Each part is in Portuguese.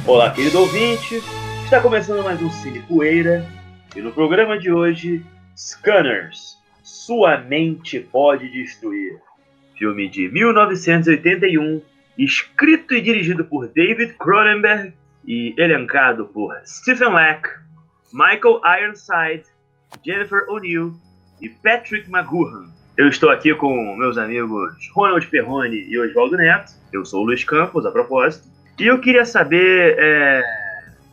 Olá, querido ouvinte, está começando mais um Cine Poeira e no programa de hoje, Scanners, Sua Mente Pode Destruir. Filme de 1981, escrito e dirigido por David Cronenberg e elencado por Stephen Lack, Michael Ironside, Jennifer O'Neill e Patrick McGoohan. Eu estou aqui com meus amigos Ronald Perrone e Oswaldo Neto. Eu sou o Luiz Campos, a propósito. E eu queria saber...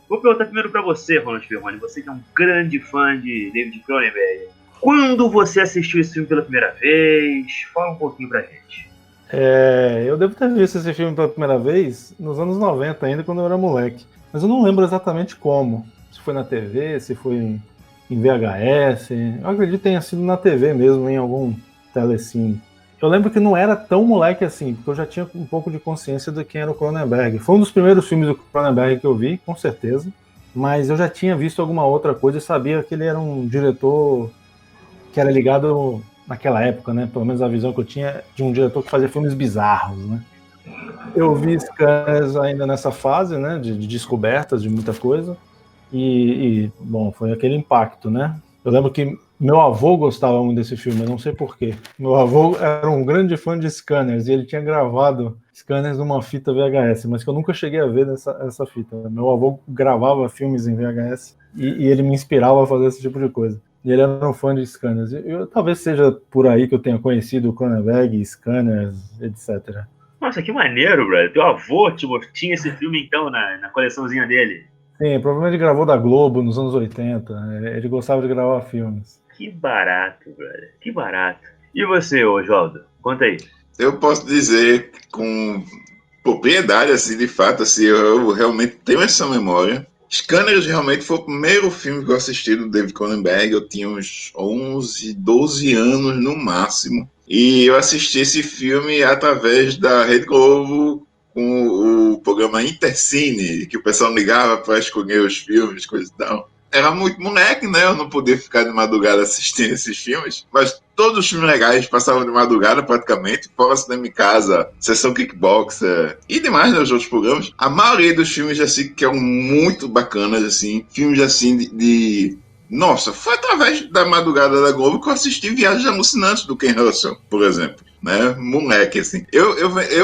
Vou perguntar primeiro para você, Ronald Perrone. Você que é um grande fã de David Cronenberg. Quando você assistiu esse filme pela primeira vez? Fala um pouquinho pra gente. Eu devo ter visto esse filme pela primeira vez nos anos 90 ainda, quando eu era moleque. Mas eu não lembro exatamente como. Se foi na TV, se foi em VHS. Eu acredito que tenha sido na TV mesmo, em algum telecine. Eu lembro que não era tão moleque assim, porque eu já tinha um pouco de consciência de quem era o Cronenberg. Foi um dos primeiros filmes do Cronenberg que eu vi, com certeza. Mas eu já tinha visto alguma outra coisa e sabia que ele era um diretor que era ligado naquela época, né? Pelo menos a visão que eu tinha de um diretor que fazia filmes bizarros, né? Eu vi Scanners ainda nessa fase, né? De descobertas de muita coisa. Bom, foi aquele impacto, né? Eu lembro que meu avô gostava muito desse filme, eu não sei porquê. Meu avô era um grande fã de Scanners e ele tinha gravado Scanners numa fita VHS, mas que eu nunca cheguei a ver essa fita. Meu avô gravava filmes em VHS e ele me inspirava a fazer esse tipo de coisa. E ele era um fã de Scanners. Talvez seja por aí que eu tenha conhecido o Cronenberg, Scanners, etc. Nossa, que maneiro, brother. Teu avô tinha esse filme, então, na coleçãozinha dele. Sim, provavelmente ele gravou da Globo nos anos 80. Ele gostava de gravar filmes. Que barato, brother. Que barato. E você, Oswaldo? Conta aí. Eu posso dizer com propriedade, assim, de fato, assim, eu realmente tenho essa memória. Scanners realmente foi o primeiro filme que eu assisti do David Cronenberg. Eu tinha uns 11, 12 anos no máximo. E eu assisti esse filme através da Rede Globo, com o programa Intercine, que o pessoal ligava para escolher os filmes, coisa e tal. Era muito moleque, né? Eu não podia ficar de madrugada assistindo esses filmes, mas todos os filmes legais passavam de madrugada praticamente, fora Cinema em Casa, Sessão Kickboxer e demais nos outros programas. A maioria dos filmes assim que eram muito bacanas, assim, filmes assim Nossa, foi através da madrugada da Globo que eu assisti Viagens Alucinantes do Ken Russell, por exemplo. Né? Moleque, assim. Eu,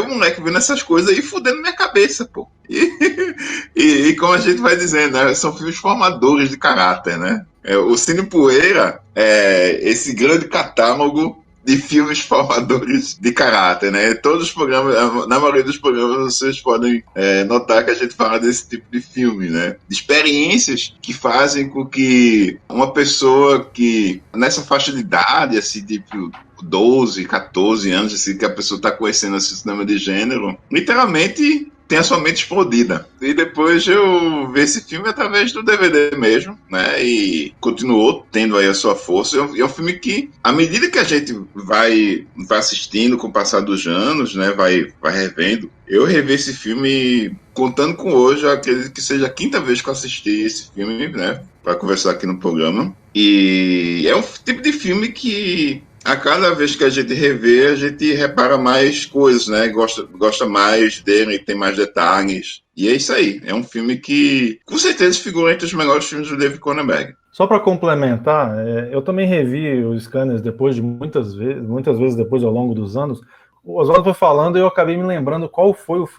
moleque, vendo essas coisas aí fudendo minha cabeça, pô. E como a gente vai dizendo, né? São filmes formadores de caráter, né? O Cine Poeira é esse grande catálogo de filmes formadores de caráter, né? Todos os programas, na maioria dos programas, vocês podem notar que a gente fala desse tipo de filme, né? De experiências que fazem com que uma pessoa que, nessa faixa de idade, assim, tipo 12, 14 anos, assim, que a pessoa está conhecendo esse cinema de gênero, literalmente tem a sua mente explodida. E depois eu vi esse filme através do DVD mesmo, né? E continuou tendo aí a sua força. É um filme que, à medida que a gente vai assistindo com o passar dos anos, né? Vai revendo. Eu revi esse filme, contando com hoje, eu acredito que seja a quinta vez que eu assisti esse filme, né? Para conversar aqui no programa. E é um tipo de filme que a cada vez que a gente revê, a gente repara mais coisas, né? Gosta mais dele, tem mais detalhes. E é isso aí. É um filme que, com certeza, figura entre os melhores filmes do David Cronenberg. Só para complementar, eu também revi os Scanners depois de muitas vezes depois ao longo dos anos. O Oswaldo foi falando e eu acabei me lembrando qual foi o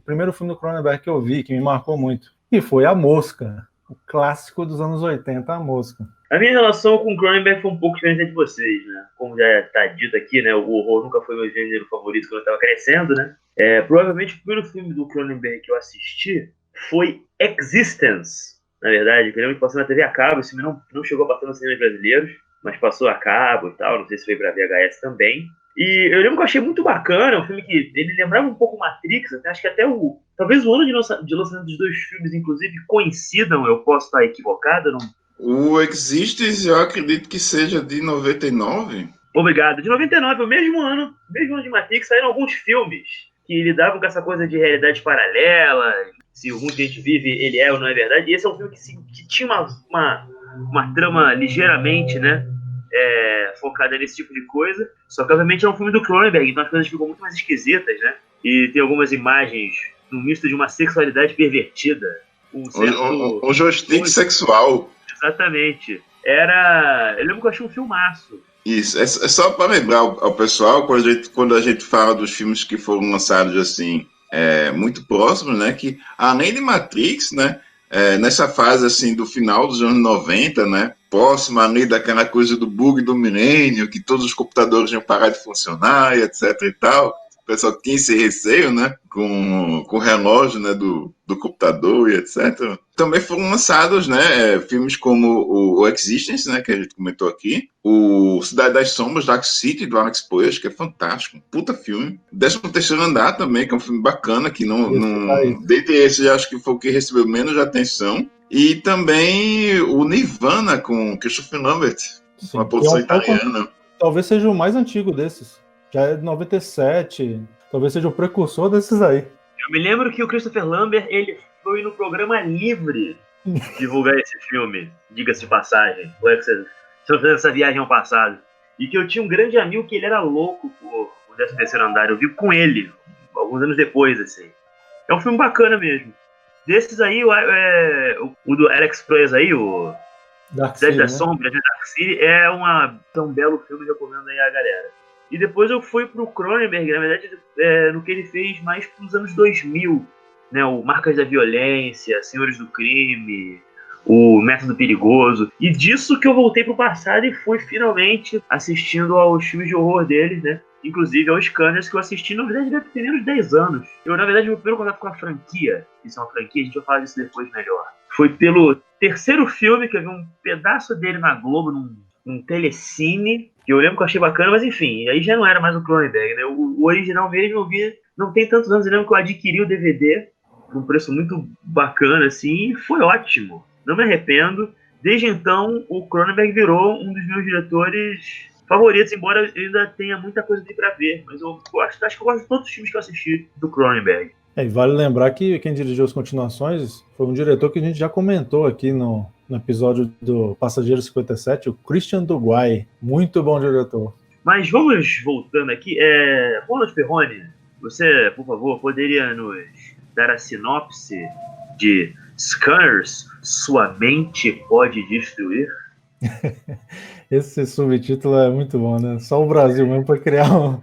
primeiro filme do Cronenberg que eu vi, que me marcou muito. E foi A Mosca, o clássico dos anos 80, A Mosca. A minha relação com o Cronenberg foi um pouco diferente de vocês, né? Como já está dito aqui, né? O horror nunca foi meu gênero favorito quando eu estava crescendo, né? Provavelmente o primeiro filme do Cronenberg que eu assisti foi Existence, na verdade, que eu lembro que passou na TV a cabo. Esse filme não chegou a passar nos cinemas brasileiros, mas passou a cabo e tal. Não sei se foi para VHS também. E eu lembro que eu achei muito bacana, um filme que ele lembrava um pouco Matrix, acho que até talvez o ano de lançamento dos dois filmes, inclusive, coincidam. Eu posso estar equivocado, não? O Existence, eu acredito que seja de 99. Obrigado. De 99, o mesmo ano de Matrix, saíram alguns filmes que lidavam com essa coisa de realidades paralelas, se o mundo que a gente vive, ele é ou não é verdade. E esse é um filme que tinha uma trama ligeiramente, né, focada nesse tipo de coisa. Só que, obviamente, é um filme do Cronenberg, então as coisas ficam muito mais esquisitas, né? E tem algumas imagens no misto de uma sexualidade pervertida, um certo... Um joystick sexual. Exatamente. Eu lembro que eu achei um filmaço. Isso, é só para lembrar ao pessoal, quando a gente fala dos filmes que foram lançados assim, muito próximos, né, que além de Matrix, né, nessa fase assim do final dos anos 90, né, próximo ali daquela coisa do bug do milênio, que todos os computadores iam parar de funcionar e etc e tal, o pessoal tinha esse receio, né, com o relógio, né, do computador e etc. Também foram lançados, né, filmes como o Existence, né, que a gente comentou aqui, o Cidade das Sombras, Dark City, do Alex Proyas, que é fantástico, puta filme. 13º Andar também, que é um filme bacana, que dentre esses, acho que foi o que recebeu menos atenção. E também o Nirvana, com Christopher Lambert, Sim, uma produção italiana. Talvez seja o mais antigo desses. Já é de 97, talvez seja o precursor desses aí. Eu me lembro que o Christopher Lambert, ele foi no programa Livre divulgar esse filme, diga-se de passagem. Estou fazendo essa viagem ao passado. E que eu tinha um grande amigo que ele era louco por o 13º Andar. Eu vi com ele, alguns anos depois, assim. É um filme bacana mesmo. Desses aí, o do Alex Proyas aí, o Cidade das Sombras, né? Dark City, é um belo filme, recomendo aí a galera. E depois eu fui pro Cronenberg, na verdade, no que ele fez mais pros anos 2000, né? O Marcas da Violência, Senhores do Crime, o Método Perigoso. E disso que eu voltei pro passado e fui finalmente assistindo aos filmes de horror deles, né? Inclusive aos Scanners, que eu assisti, na verdade, deve ter menos de 10 anos. Na verdade, meu primeiro contato com a franquia, isso é uma franquia, a gente vai falar disso depois melhor, foi pelo terceiro filme, que eu vi um pedaço dele na Globo, num telecine, que eu lembro que eu achei bacana, mas enfim, aí já não era mais o Cronenberg, né? O original mesmo eu vi, não tem tantos anos, eu lembro que eu adquiri o DVD por um preço muito bacana, assim, e foi ótimo. Não me arrependo. Desde então, o Cronenberg virou um dos meus diretores favoritos, embora eu ainda tenha muita coisa pra ver, mas acho que eu gosto de todos os filmes que eu assisti do Cronenberg. E vale lembrar que quem dirigiu as continuações foi um diretor que a gente já comentou aqui no episódio do Passageiro 57, o Christian Duguay. Muito bom diretor. Mas vamos voltando aqui. Ronald Ferroni, você, por favor, poderia nos dar a sinopse de Scanners, Sua Mente Pode Destruir? Esse subtítulo é muito bom, né? Só o Brasil mesmo para criar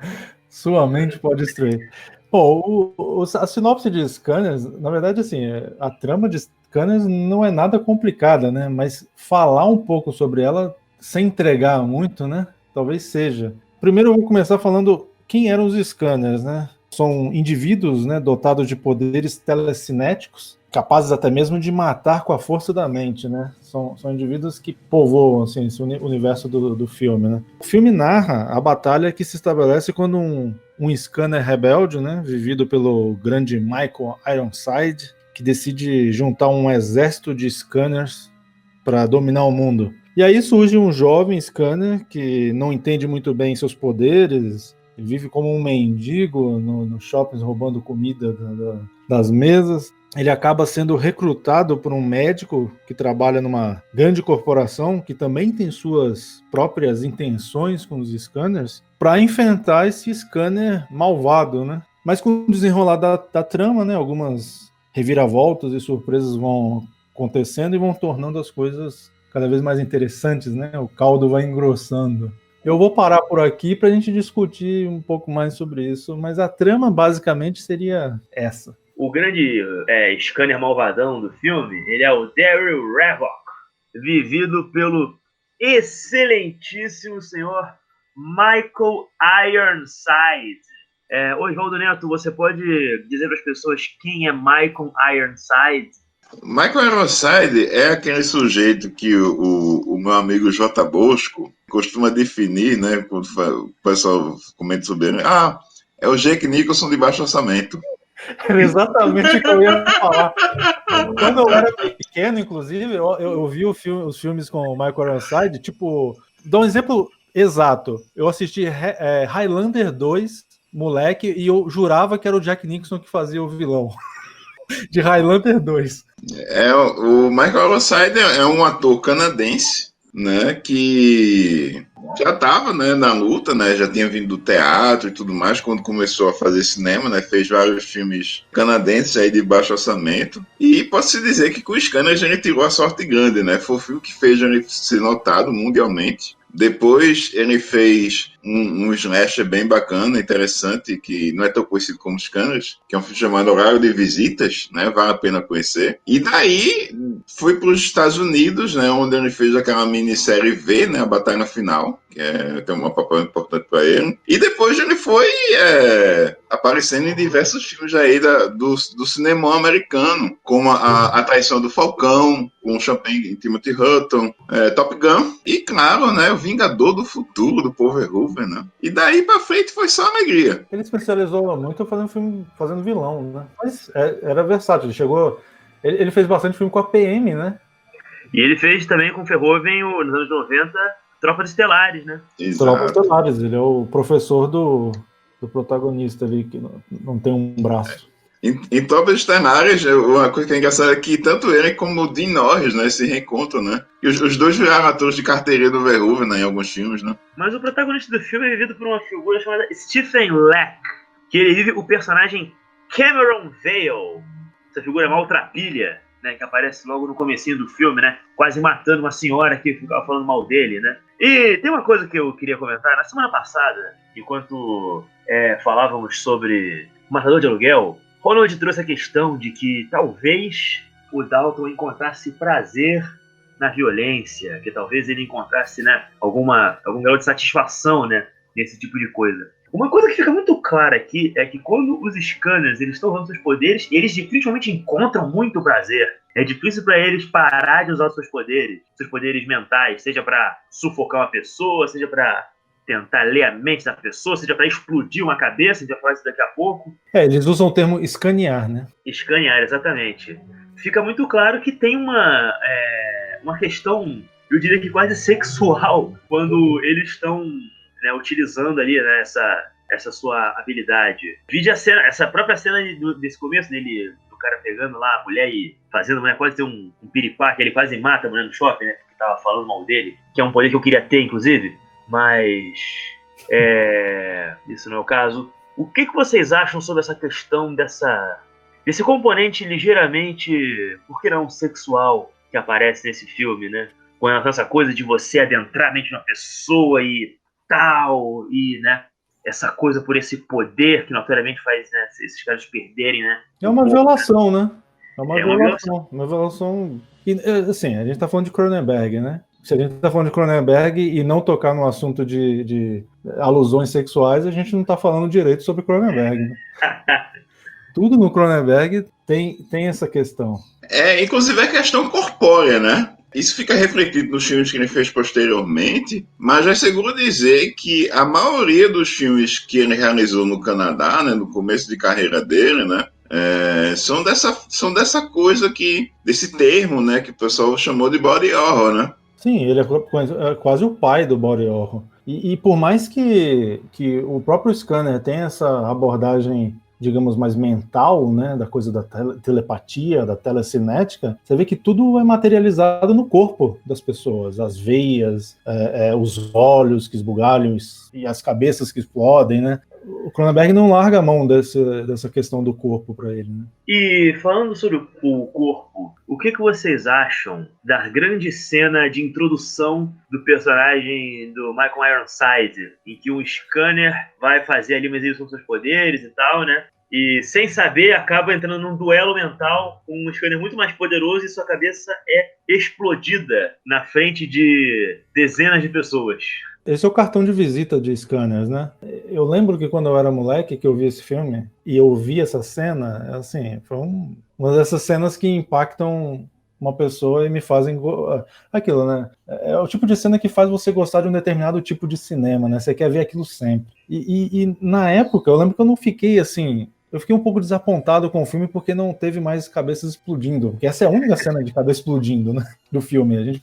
Sua Mente Pode Destruir. Bom, a sinopse de Scanners, na verdade, assim, a trama de Scanners não é nada complicada, né? Mas falar um pouco sobre ela, sem entregar muito, né? Talvez seja. Primeiro eu vou começar falando quem eram os Scanners, né? São indivíduos, né, dotados de poderes telecinéticos, capazes até mesmo de matar com a força da mente, né? São indivíduos que povoam assim, esse universo do filme, né? O filme narra a batalha que se estabelece quando um Scanner rebelde, né, vivido pelo grande Michael Ironside, que decide juntar um exército de Scanners para dominar o mundo. E aí surge um jovem Scanner que não entende muito bem seus poderes, vive como um mendigo no shopping roubando comida das mesas. Ele acaba sendo recrutado por um médico que trabalha numa grande corporação que também tem suas próprias intenções com os Scanners para enfrentar esse Scanner malvado, né? Mas com o desenrolar da trama, né, algumas reviravoltas e surpresas vão acontecendo e vão tornando as coisas cada vez mais interessantes, né? O caldo vai engrossando. Eu vou parar por aqui para a gente discutir um pouco mais sobre isso, mas a trama basicamente seria essa. O grande Scanner malvadão do filme, ele é o Daryl Revok, vivido pelo excelentíssimo senhor Michael Ironside. Oswaldo Neto, você pode dizer para as pessoas quem é Michael Ironside? Michael Ironside é aquele sujeito que o meu amigo J. Bosco costuma definir, né, quando o pessoal comenta sobre ele, é o Jake Nicholson de baixo orçamento. Era exatamente o que eu ia falar. Quando eu era pequeno, inclusive, eu vi os filmes com o Michael Ironside, tipo, dá um exemplo exato. Eu assisti Highlander 2, moleque, e eu jurava que era o Jack Nicholson que fazia o vilão de Highlander 2. O Michael Ironside é um ator canadense, né, que já estava, né, na luta, né, já tinha vindo do teatro e tudo mais quando começou a fazer cinema, né, fez vários filmes canadenses aí de baixo orçamento, e posso dizer que com o Scanners a gente tirou a sorte grande, né, foi o filme que fez ele ser notado mundialmente. Depois ele fez um slasher bem bacana, interessante, que não é tão conhecido como Scanners, que é um filme chamado Horário de Visitas, né? Vale a pena conhecer. E daí foi para os Estados Unidos, né? Onde ele fez aquela minissérie V, né? A Batalha Final, que tem um papel importante para ele. E depois ele foi aparecendo em diversos filmes aí do cinema americano, como a Traição do Falcão, com o Champagne Timothy Hutton, Top Gun, e claro, né, o Vingador do Futuro, do Paul Verhoeven, né? E daí pra frente foi só alegria. Ele especializou muito fazendo filme, fazendo vilão, né? Mas era versátil, ele fez bastante filme com a PM, né? E ele fez também com o Verhoeven, nos anos 90, Tropas Estelares, né? Tropas Estelares, ele é o professor do protagonista ali, que não tem um braço. Em Tropas Estelares, uma coisa que é engraçada é que tanto ele como o Dean Norris, né, se reencontram, né? E os dois viraram atores de carteirinha do Verhoeven, né, em alguns filmes, né? Mas o protagonista do filme é vivido por uma figura chamada Stephen Lack, que ele vive o personagem Cameron Vale. Essa figura maltrapilha, né, que aparece logo no comecinho do filme, né? Quase matando uma senhora que ficava falando mal dele, né? E tem uma coisa que eu queria comentar. Na semana passada, enquanto falávamos sobre o Matador de Aluguel, Ronald trouxe a questão de que talvez o Dalton encontrasse prazer na violência, que talvez ele encontrasse, né, algum grau de satisfação, né, nesse tipo de coisa. Uma coisa que fica muito clara aqui é que quando os Scanners eles estão usando seus poderes, eles definitivamente encontram muito prazer. É difícil para eles parar de usar seus poderes mentais, seja para sufocar uma pessoa, seja para tentar ler a mente da pessoa, seja para explodir uma cabeça, a gente vai falar isso daqui a pouco. Eles usam o termo escanear, né? Escanear, exatamente. Fica muito claro que tem uma questão, eu diria que quase sexual, quando eles estão, né, utilizando ali, né, essa sua habilidade. Vide a cena, essa própria cena desse começo dele, do cara pegando lá a mulher e fazendo a mulher quase ter um piripá, que ele quase mata a mulher no shopping, né, que tava falando mal dele, que é um poder que eu queria ter, inclusive. Mas isso não é o caso. O que vocês acham sobre essa questão desse componente ligeiramente, por que não, sexual que aparece nesse filme, né? Com essa coisa de você adentrar a mente de uma pessoa e tal, e, né, essa coisa por esse poder que notoriamente faz, né, esses caras perderem, né? É uma violação, né? É uma violação. Uma violação. E, assim, a gente tá falando de Cronenberg, né? Se a gente tá falando de Cronenberg e não tocar no assunto de alusões sexuais, a gente não tá falando direito sobre Cronenberg, né? Tudo no Cronenberg tem essa questão. Inclusive a questão corpórea, né? Isso fica refletido nos filmes que ele fez posteriormente, mas é seguro dizer que a maioria dos filmes que ele realizou no Canadá, né, no começo de carreira dele, né, são dessa coisa desse termo, né, que o pessoal chamou de body horror, né? Sim, ele é quase o pai do body horror. E por mais que o próprio Scanner tenha essa abordagem, digamos, mais mental, né, da coisa da telepatia, da telecinética, você vê que tudo é materializado no corpo das pessoas, as veias, os olhos que esbugalham e as cabeças que explodem, né? O Cronenberg não larga a mão dessa questão do corpo para ele, né? E falando sobre o corpo, o que vocês acham da grande cena de introdução do personagem do Michael Ironside, em que um Scanner vai fazer ali uma exibição dos seus poderes e tal, né? E sem saber acaba entrando num duelo mental com um Scanner muito mais poderoso e sua cabeça é explodida na frente de dezenas de pessoas. Esse é o cartão de visita de Scanners, né? Eu lembro que quando eu era moleque que eu vi esse filme e eu vi essa cena, assim, foi uma dessas cenas que impactam uma pessoa e me fazem aquilo, né? É o tipo de cena que faz você gostar de um determinado tipo de cinema, né? Você quer ver aquilo sempre. E na época, eu lembro que eu não fiquei assim... Eu fiquei um pouco desapontado com o filme porque não teve mais cabeças explodindo. Porque essa é a única cena de cabeça explodindo, né, do filme. A gente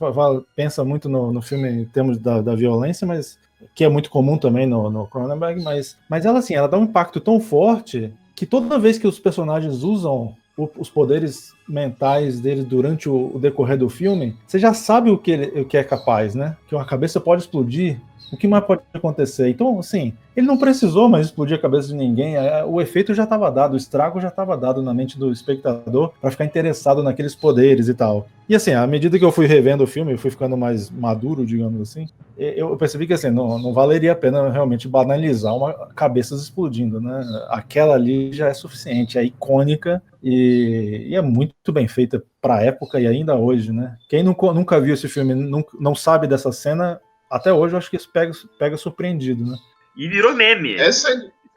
pensa muito no filme em termos da violência, mas que é muito comum também no Cronenberg. Mas ela, assim, ela dá um impacto tão forte que toda vez que os personagens usam os poderes mentais dele durante o decorrer do filme, você já sabe o que é capaz, né? Que uma cabeça pode explodir, o que mais pode acontecer? Então, assim, ele não precisou mais explodir a cabeça de ninguém, o efeito já estava dado, o estrago já estava dado na mente do espectador para ficar interessado naqueles poderes e tal. E assim, à medida que eu fui revendo o filme, eu fui ficando mais maduro, digamos assim, eu percebi que assim, não valeria a pena realmente banalizar cabeças explodindo, né? Aquela ali já é suficiente, é icônica e é muito bem feita para a época e ainda hoje, né? Quem nunca viu esse filme, não sabe dessa cena, até hoje eu acho que isso pega surpreendido, né? E virou meme.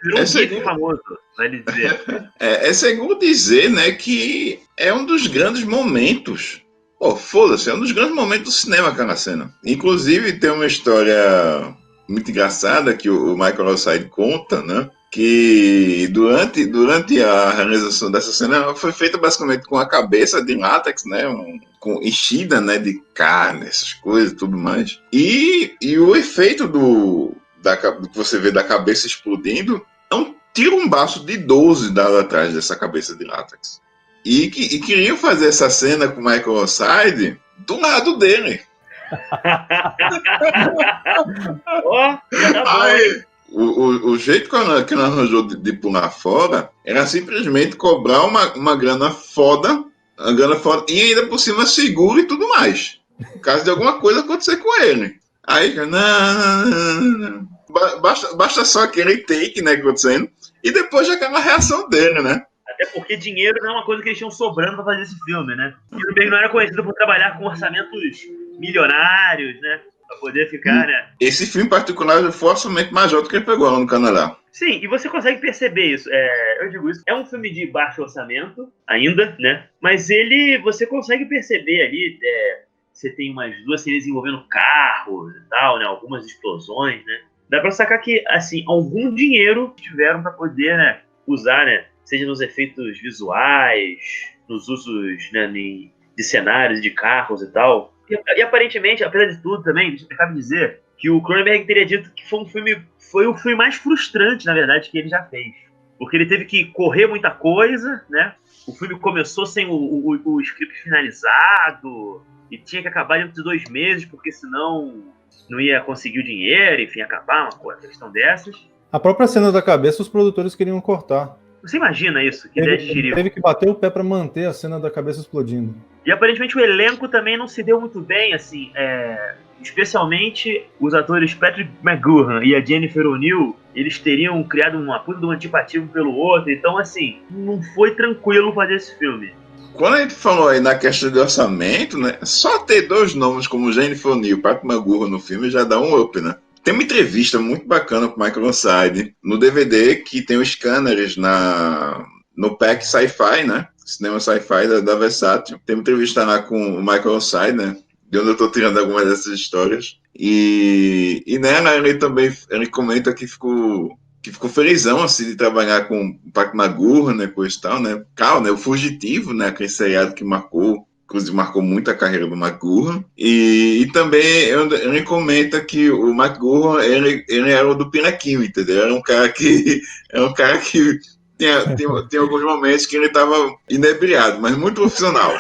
Virou um gif famoso, vale dizer. É segundo dizer, né, que é um dos grandes momentos. Pô, foda-se, é um dos grandes momentos do cinema, aquela cena. Inclusive, tem uma história muito engraçada que o Michael Orsay conta, né? Que durante a realização dessa cena foi feita basicamente com a cabeça de látex, né? Com enchida, né, de carne, essas coisas e tudo mais. E o efeito do que você vê da cabeça explodindo é um tirumbaço de 12 dado atrás dessa cabeça de látex. E queriam fazer essa cena com o Michael Orsay do lado dele. Ó, ia dar bom, hein? O jeito que ela arranjou de pular fora era simplesmente cobrar uma grana foda, e ainda por cima seguro e tudo mais. No caso de alguma coisa acontecer com ele. Aí, não. Basta só aquele take, né, acontecendo, e depois já aquela reação dele, né? Até porque dinheiro não é uma coisa que eles tinham sobrando pra fazer esse filme, né? Spielberg não era conhecido por trabalhar com orçamentos milionários, né? Pra poder ficar, né? Esse filme em particular foi o orçamento mais alto que ele pegou lá no Canadá. Sim, e você consegue perceber isso. Eu digo isso, é um filme de baixo orçamento, ainda, né? Mas você consegue perceber ali, você tem umas 2 cenas envolvendo carros e tal, né? Algumas explosões, né? Dá pra sacar que, assim, algum dinheiro tiveram pra poder, né, usar, né? Seja nos efeitos visuais, nos usos, né, de cenários, de carros e tal. E aparentemente, apesar de tudo também, cabe dizer que o Cronenberg teria dito que foi o filme mais frustrante, na verdade, que ele já fez. Porque ele teve que correr muita coisa, né? O filme começou sem o script finalizado e tinha que acabar dentro de 2 meses, porque senão não ia conseguir o dinheiro, enfim, acabar uma questão dessas. A própria cena da cabeça os produtores queriam cortar. Você imagina isso? Que ideia de jirico. Teve que bater o pé para manter a cena da cabeça explodindo. E aparentemente o elenco também não se deu muito bem, assim, especialmente os atores Patrick McGoohan e a Jennifer O'Neill, eles teriam criado uma puta de um antipativo pelo outro, então assim, não foi tranquilo fazer esse filme. Quando a gente falou aí na questão de orçamento, né, só ter 2 nomes como Jennifer O'Neill e Patrick McGoohan no filme já dá um up, né? Tem uma entrevista muito bacana com o Michael Orsay no DVD que tem os scanners no pack Sci-Fi, né? Cinema Sci-Fi da Versátil. Tem uma entrevista lá com o Michael Orsay, né? De onde eu tô tirando algumas dessas histórias. E nela ele comenta que ficou felizão, assim, de trabalhar com o Patrick McGoohan, né? Coisa e tal, né? Cal, né? O Fugitivo, né? Aquele seriado que inclusive marcou muito a carreira do McGoohan. E também ele comenta que o McGoohan, ele era o do Pinaquinho, entendeu? Era um cara que tem alguns momentos que ele estava inebriado, mas muito profissional.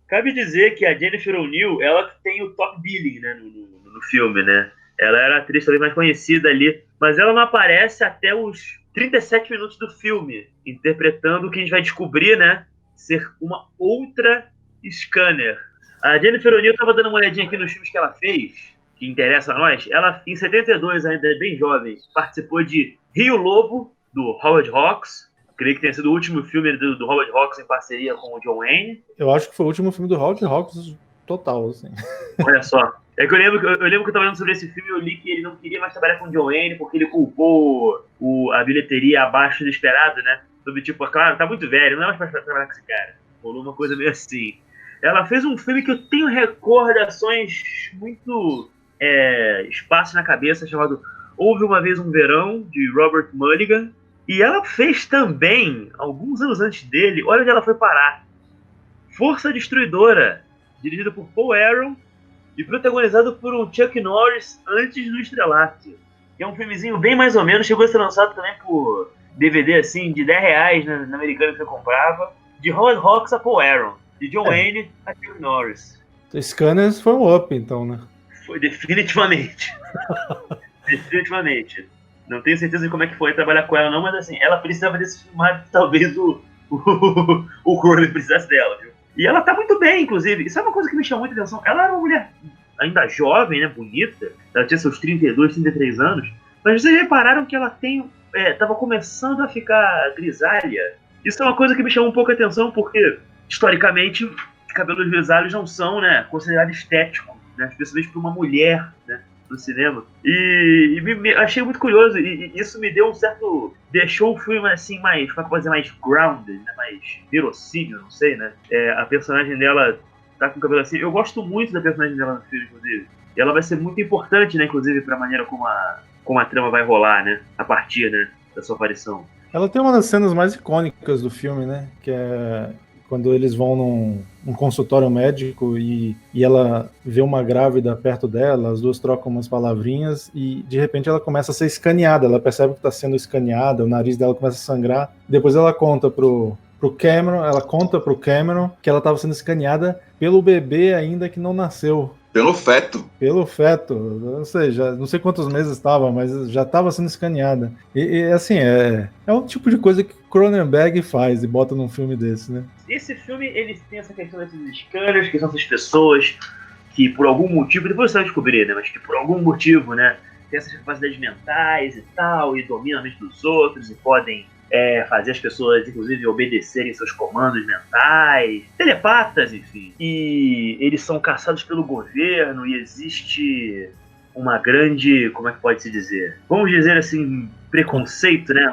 Cabe dizer que a Jennifer O'Neill, ela tem o top billing, né, no filme, né? Ela era a atriz talvez mais conhecida ali, mas ela não aparece até os 37 minutos do filme, interpretando o que a gente vai descobrir, né, ser uma outra Scanner. A Jennifer O'Neill estava dando uma olhadinha aqui nos filmes que ela fez, que interessa a nós. Ela, em 72, ainda bem jovem, participou de Rio Lobo, do Howard Hawks. Creio que tenha sido o último filme do Howard Hawks em parceria com o John Wayne. Eu acho que foi o último filme do Howard Hawks total, assim. Olha só. É que eu lembro que eu tava lendo sobre esse filme e eu li que ele não queria mais trabalhar com o John Wayne porque ele culpou a bilheteria abaixo do esperado, né? Sobre, tipo, claro, tá muito velho, não é mais pra trabalhar com esse cara. Rolou uma coisa meio assim. Ela fez um filme que eu tenho recordações muito espaço na cabeça, chamado Houve Uma Vez um Verão, de Robert Mulligan. E ela fez também, alguns anos antes dele, olha onde ela foi parar, Força Destruidora, dirigido por Paul Aaron e protagonizado por um Chuck Norris antes do estrelato. Que é um filmezinho bem mais ou menos, chegou a ser lançado também por DVD assim de R$10 na Americana que você comprava, de Howard Hawks a Paul Aaron, de John Wayne a Chuck Norris. Scanners foi um up, então, né? Foi definitivamente. Definitivamente. Não tenho certeza de como é que foi trabalhar com ela, não, mas assim, ela precisava desse filme mais do que talvez o Cronenberg precisasse dela, viu? E ela tá muito bem, inclusive. Isso é uma coisa que me chamou muita atenção. Ela era uma mulher ainda jovem, né, bonita. Ela tinha seus 32, 33 anos. Mas vocês repararam que ela tava começando a ficar grisalha. Isso é uma coisa que me chamou um pouco a atenção, porque, historicamente, cabelos grisalhos não são, né, considerados estéticos, né, especialmente para uma mulher, né, no cinema. E achei muito curioso, e isso me deu um certo... Deixou o filme, assim, mais, como é que eu vou dizer, mais grounded, né, mais verossímil, não sei, né. A personagem dela tá com o cabelo assim. Eu gosto muito da personagem dela no filme, inclusive. E ela vai ser muito importante, né, inclusive, pra maneira como a trama vai rolar, né, a partir, né, da sua aparição. Ela tem uma das cenas mais icônicas do filme, né, que é quando eles vão num consultório médico e ela vê uma grávida perto dela, as duas trocam umas palavrinhas e de repente ela começa a ser escaneada, ela percebe que está sendo escaneada, o nariz dela começa a sangrar, depois ela conta pro Cameron que ela estava sendo escaneada pelo bebê ainda que não nasceu. Pelo feto. Pelo feto, não sei quantos meses estava, mas já estava sendo escaneada. E assim, é um tipo de coisa que Cronenberg faz e bota num filme desse, né? Esse filme, ele tem essa questão desses scanners, que são essas pessoas que por algum motivo, depois você vai descobrir, né, mas que por algum motivo, né, tem essas capacidades mentais e tal, e dominam a mente dos outros e podem fazer as pessoas, inclusive, obedecerem seus comandos mentais, telepatas, enfim. E eles são caçados pelo governo e existe uma grande, como é que pode se dizer? Vamos dizer assim, preconceito, né?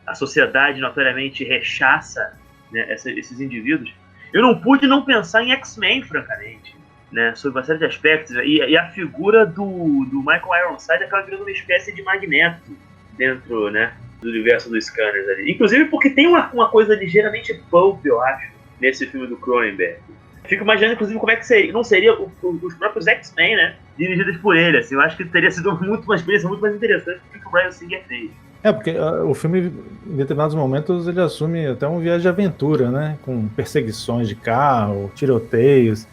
A sociedade notoriamente rechaça, né, esses indivíduos. Eu não pude não pensar em X-Men, francamente, né, sobre uma série de aspectos. E a figura do Michael Ironside acaba virando uma espécie de Magneto dentro, né, do universo dos Scanners ali. Inclusive porque tem uma coisa ligeiramente pulp, eu acho, nesse filme do Cronenberg. Fico imaginando, inclusive, como é que seria, não seria os próprios X-Men, né, dirigidos por ele, assim. Eu acho que teria sido uma experiência muito mais interessante do que o Bryan Singer fez. Porque o filme, em determinados momentos, ele assume até um viagem de aventura, né, com perseguições de carro, tiroteios,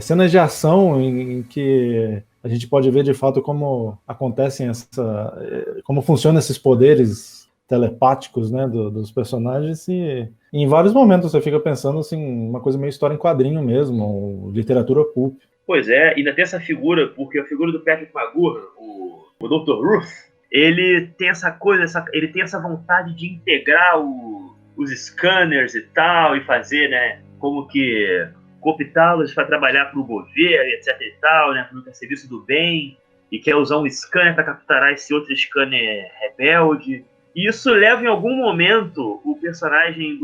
cenas de ação em que a gente pode ver de fato como acontecem como funcionam esses poderes telepáticos, né, dos personagens, e em vários momentos você fica pensando assim, uma coisa meio história em quadrinho mesmo, ou literatura pulp. Pois é, ainda tem essa figura, porque a figura do Patrick McGoohan, o Dr. Ruth, ele tem essa coisa, ele tem essa vontade de integrar os scanners e tal, e fazer, né, como que cooptá-los para trabalhar para o governo, etc e tal, né, para o serviço do bem, e quer usar um scanner para capturar esse outro scanner rebelde. E isso leva em algum momento o personagem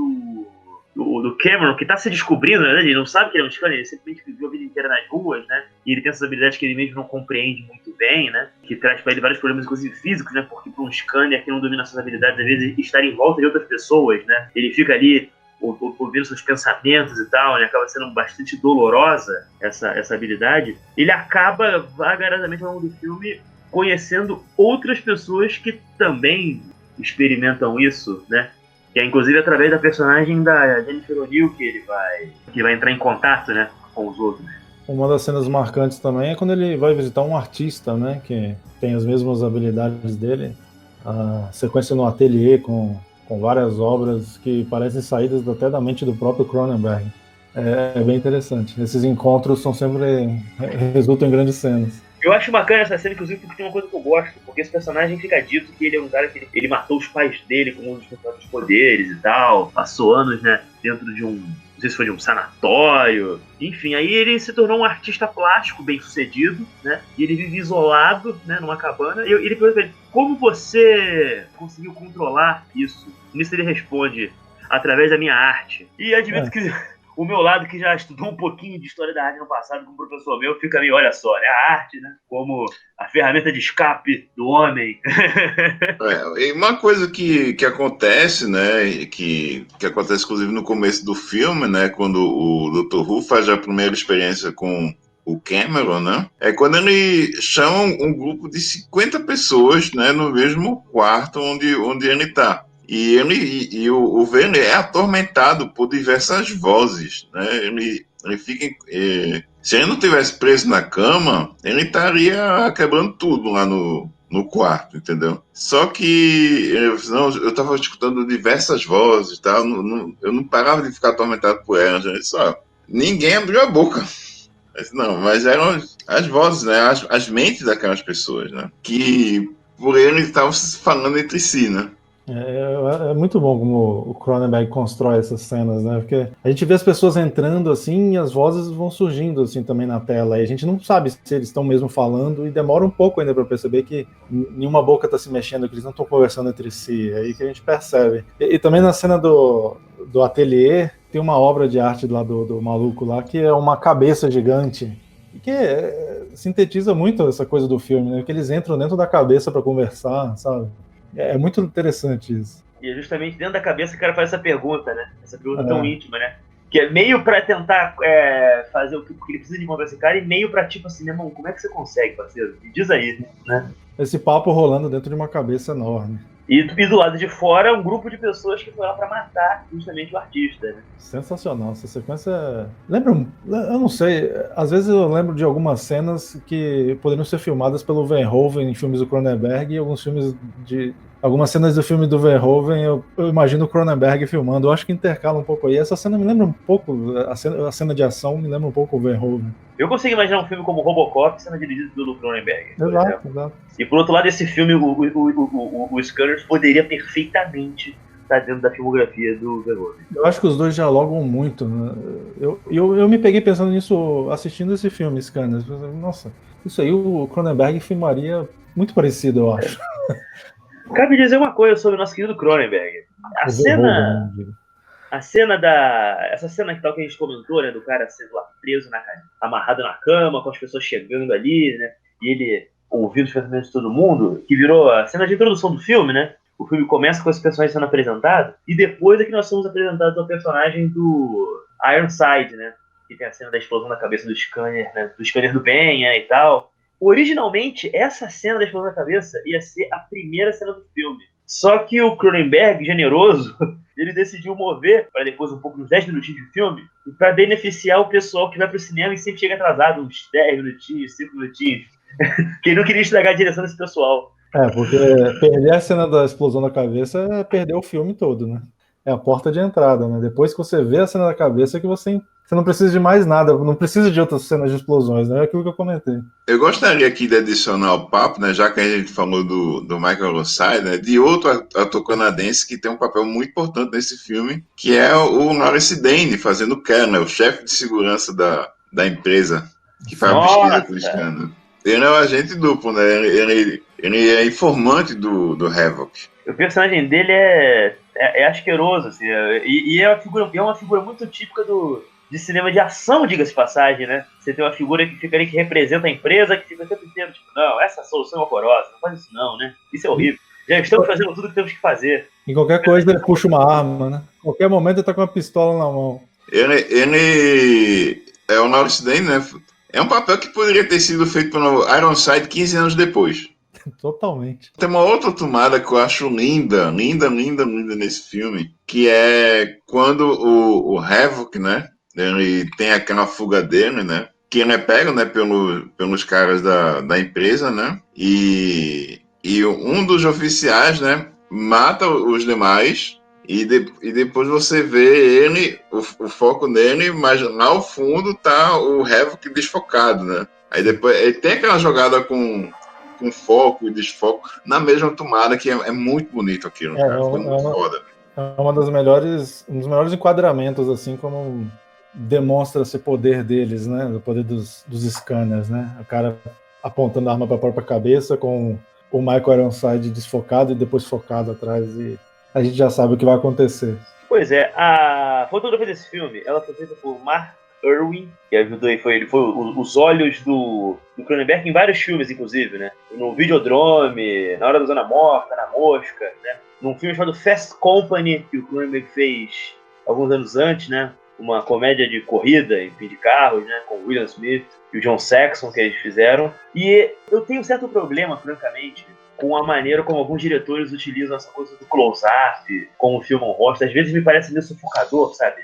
do Cameron, que está se descobrindo, né? Ele não sabe que ele é um scanner, ele simplesmente viveu a vida inteira nas ruas, né? E ele tem essas habilidades que ele mesmo não compreende muito bem, né? Que traz para ele vários problemas, inclusive físicos, né? Porque para um scanner que não domina suas habilidades, às vezes estar em volta de outras pessoas, né? Ele fica ali ouvindo seus pensamentos e tal, né? Acaba sendo bastante dolorosa essa habilidade. Ele acaba vagarosamente ao longo do filme conhecendo outras pessoas que também experimentam isso, né? Que é inclusive através da personagem da Jennifer O'Neill que ele vai entrar em contato, né, com os outros. Uma das cenas marcantes também é quando ele vai visitar um artista, né, que tem as mesmas habilidades dele. A sequência no ateliê com várias obras que parecem saídas até da mente do próprio Cronenberg. É bem interessante. Esses encontros resultam em grandes cenas. Eu acho bacana essa cena, inclusive, porque tem uma coisa que eu gosto, porque esse personagem fica dito que ele é um cara que ele matou os pais dele com um dos próprios poderes e tal, passou anos, né, dentro de não sei se foi de um sanatório, enfim, aí ele se tornou um artista plástico bem sucedido, né, e ele vive isolado, né, numa cabana, e ele pergunta pra ele, como você conseguiu controlar isso? Nisso ele responde, através da minha arte. E admito que o meu lado, que já estudou um pouquinho de história da arte no passado com um professor meu, fica meio, olha só, né? A arte, né? Como a ferramenta de escape do homem. E uma coisa que acontece, né? Que acontece, inclusive, no começo do filme, né? Quando o Dr. Who faz a primeira experiência com o Cameron, né? É quando ele chama um grupo de 50 pessoas, né? No mesmo quarto onde ele está. E o Werner é atormentado por diversas vozes, né? Ele fica. Se ele não tivesse preso na cama, ele estaria quebrando tudo lá no quarto, entendeu? Só que eu estava escutando diversas vozes, tá? Eu não parava de ficar atormentado por elas. Só ninguém abriu a boca. Mas eram as vozes, né? As mentes daquelas pessoas, né? Que por ele estavam falando entre si, né? É muito bom como o Cronenberg constrói essas cenas, né? Porque a gente vê as pessoas entrando assim e as vozes vão surgindo assim também na tela. E a gente não sabe se eles estão mesmo falando e demora um pouco ainda para perceber que nenhuma boca está se mexendo, que eles não estão conversando entre si. É aí que a gente percebe. E também na cena do ateliê tem uma obra de arte lá do maluco lá que é uma cabeça gigante. Que sintetiza muito essa coisa do filme, né? Que eles entram dentro da cabeça para conversar, sabe? É muito interessante isso. E é justamente dentro da cabeça que o cara faz essa pergunta, né? Essa pergunta tão íntima, né? Que é meio pra tentar fazer o que ele precisa de encontrar esse cara e meio pra tipo assim, meu irmão, como é que você consegue, parceiro? Me diz aí, né? Esse papo rolando dentro de uma cabeça enorme. E do lado de fora, um grupo de pessoas que foi lá pra matar justamente o artista, né? Sensacional, essa sequência. Lembra? Eu não sei, às vezes eu lembro de algumas cenas que poderiam ser filmadas pelo Verhoeven em filmes do Cronenberg e alguns filmes de. Algumas cenas do filme do Verhoeven eu imagino o Cronenberg filmando. Eu acho que intercala um pouco aí. Essa cena me lembra um pouco, a cena de ação me lembra um pouco o Verhoeven. Eu consigo imaginar um filme como Robocop sendo dirigido pelo Cronenberg. Exato. E por outro lado, esse filme, o Scanners poderia perfeitamente estar dentro da filmografia do Verhoeven. Eu acho que os dois dialogam muito. Né? Eu me peguei pensando nisso assistindo esse filme, Scanners. Nossa, isso aí o Cronenberg filmaria muito parecido, eu acho. Cabe dizer uma coisa sobre o nosso querido Cronenberg. Essa cena que tal que a gente comentou, né, do cara sendo lá preso, amarrado na cama, com as pessoas chegando ali, né, e ele ouvindo os pensamentos de todo mundo, que virou a cena de introdução do filme, né? O filme começa com esse personagem sendo apresentado, e depois é que nós somos apresentados ao personagem do Ironside, né? Que tem a cena da explosão da cabeça do Scanner, né? Do Scanner do Penha e tal. Originalmente, essa cena da explosão da cabeça ia ser a primeira cena do filme. Só que o Cronenberg, generoso, ele decidiu mover para depois um pouco, uns 10 minutinhos de filme, para beneficiar o pessoal que vai pro cinema e sempre chega atrasado, uns 10 minutinhos, 5 minutinhos. Que ele não queria estragar a direção desse pessoal. Porque perder a cena da explosão da cabeça é perder o filme todo, né? É a porta de entrada, né? Depois que você vê a cena da cabeça, que você não precisa de mais nada, não precisa de outras cenas de explosões, né? É aquilo que eu comentei. Eu gostaria aqui de adicionar ao papo, né, já que a gente falou do Michael Ironside, né, de outro ator canadense que tem um papel muito importante nesse filme, que é o Lawrence Dane, fazendo o Ken, né, o chefe de segurança da empresa, que faz a pesquisa com o escândalo. Ele é um agente duplo, né? Ele é informante do Havoc. O personagem dele é asqueroso, assim, e é uma figura muito típica de cinema de ação, diga-se de passagem, né? Você tem uma figura que fica ali que representa a empresa, que fica sempre dizendo, tipo, não, essa solução é horrorosa, não faz isso não, né? Isso é horrível. Já estamos fazendo tudo que temos que fazer. Em qualquer coisa ele puxa uma arma, né? Em qualquer momento ele tá com uma pistola na mão. Ele é o Lawrence Dane, né? É um papel que poderia ter sido feito pelo Ironside 15 anos depois. Totalmente. Tem uma outra tomada que eu acho linda nesse filme, que é quando o Havoc, né? Ele tem aquela fuga dele, né? Que ele é pego, né? Pelos caras da empresa, né? E um dos oficiais, né? Mata os demais. E depois você vê ele, o foco nele, mas lá ao fundo tá o Havoc desfocado, né? Aí depois ele tem aquela jogada com foco e desfoco na mesma tomada, que é muito bonito aquilo, cara. Foi muito foda. É um dos melhores enquadramentos, assim, como demonstra esse poder deles, né? O poder dos scanners, né? O cara apontando a arma para a própria cabeça, com o Michael Ironside desfocado e depois focado atrás, e a gente já sabe o que vai acontecer. Pois é, a fotografia desse filme, ela foi feita por Mark Irwin, que ajudou, ele foi os olhos do Cronenberg em vários filmes, inclusive, né? No Videodrome, Na Hora da Zona Morta, Na Mosca, né? Num filme chamado Fast Company, que o Cronenberg fez alguns anos antes, né? Uma comédia de corrida, enfim, de carros, né? Com o William Smith e o John Saxon, que eles fizeram. E eu tenho um certo problema, francamente, com a maneira como alguns diretores utilizam essa coisa do close-up, como filmam o rosto. Às vezes me parece meio sufocador, sabe?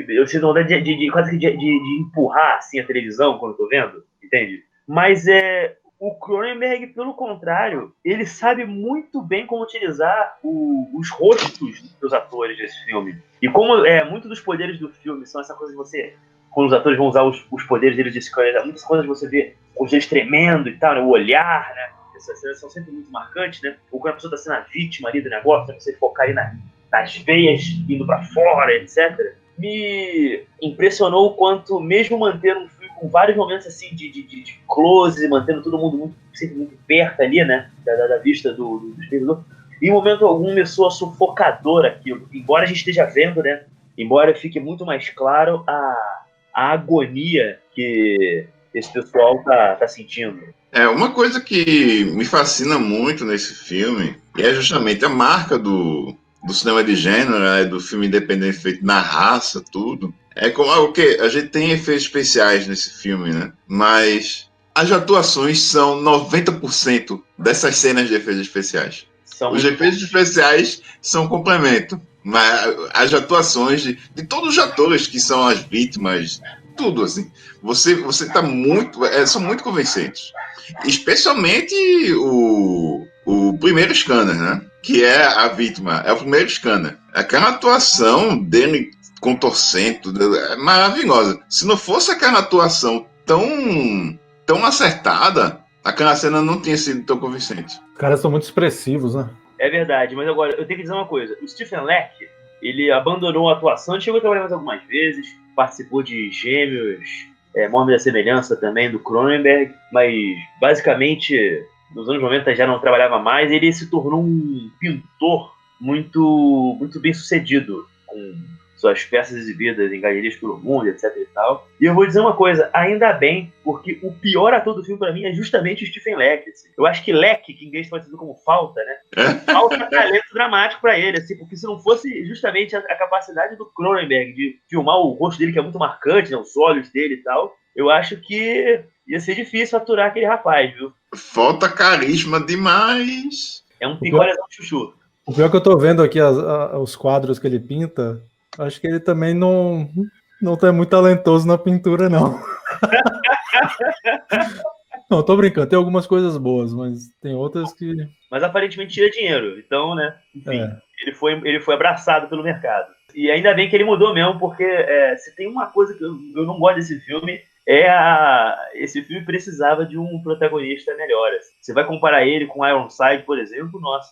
Eu sinto vontade de quase que de empurrar assim, a televisão quando eu tô vendo, entende? Mas o Cronenberg, pelo contrário, ele sabe muito bem como utilizar os rostos dos atores desse filme. E como muitos dos poderes do filme são essa coisa de você... Quando os atores vão usar os poderes deles de Scanner, muitas coisas você vê os deles tremendo e tal, né? O olhar, né? Essas cenas são sempre muito marcantes, né? Ou quando a pessoa está sendo a vítima ali do negócio, né? Você focar ali nas veias indo para fora, etc. Me impressionou o quanto, mesmo mantendo um filme com vários momentos assim de close, mantendo todo mundo sempre muito perto ali, né? Da vista do espectador, em momento algum me soa sufocador aquilo. Embora a gente esteja vendo, né? Embora fique muito mais claro a agonia que esse pessoal tá sentindo. Uma coisa que me fascina muito nesse filme é justamente a marca do cinema de gênero, né, do filme independente feito na raça, tudo. É como a gente tem efeitos especiais nesse filme, né? Mas as atuações são 90% dessas cenas de efeitos especiais. Os efeitos especiais são um complemento. Mas as atuações de todos os atores que são as vítimas, tudo assim, você tá muito, são muito convincentes, especialmente o primeiro Scanner, né? Que é a vítima, é o primeiro Scanner. Aquela atuação dele contorcendo é maravilhosa. Se não fosse aquela atuação tão acertada, aquela cena não tinha sido tão convincente. Os caras são muito expressivos, né? É verdade, mas agora eu tenho que dizer uma coisa. O Stephen Leck, ele abandonou a atuação, chegou a trabalhar mais algumas vezes, participou de Gêmeos, Morme da Semelhança também, do Cronenberg, mas basicamente nos anos 90 já não trabalhava mais. Ele se tornou um pintor muito, muito bem sucedido, com suas peças exibidas em galerias pelo mundo, etc e tal. E eu vou dizer uma coisa, ainda bem, porque o pior ator do filme pra mim é justamente o Stephen Leck. Assim. Eu acho que Leck, que em inglês pode ser como falta, né? Falta talento dramático pra ele, assim, porque se não fosse justamente a capacidade do Cronenberg de filmar o rosto dele, que é muito marcante, né, os olhos dele e tal, eu acho que ia ser difícil aturar aquele rapaz, viu? Falta carisma demais. É um picolezão chuchu. O pior que eu tô vendo aqui os quadros que ele pinta, acho que ele também não tá muito talentoso na pintura, não. Não, tô brincando. Tem algumas coisas boas, mas tem outras que... Mas aparentemente tira dinheiro. Então, né? Enfim, ele foi abraçado pelo mercado. E ainda bem que ele mudou mesmo, porque se tem uma coisa que eu não gosto desse filme, esse filme precisava de um protagonista melhor. Assim. Você vai comparar ele com Ironside, por exemplo, nossa...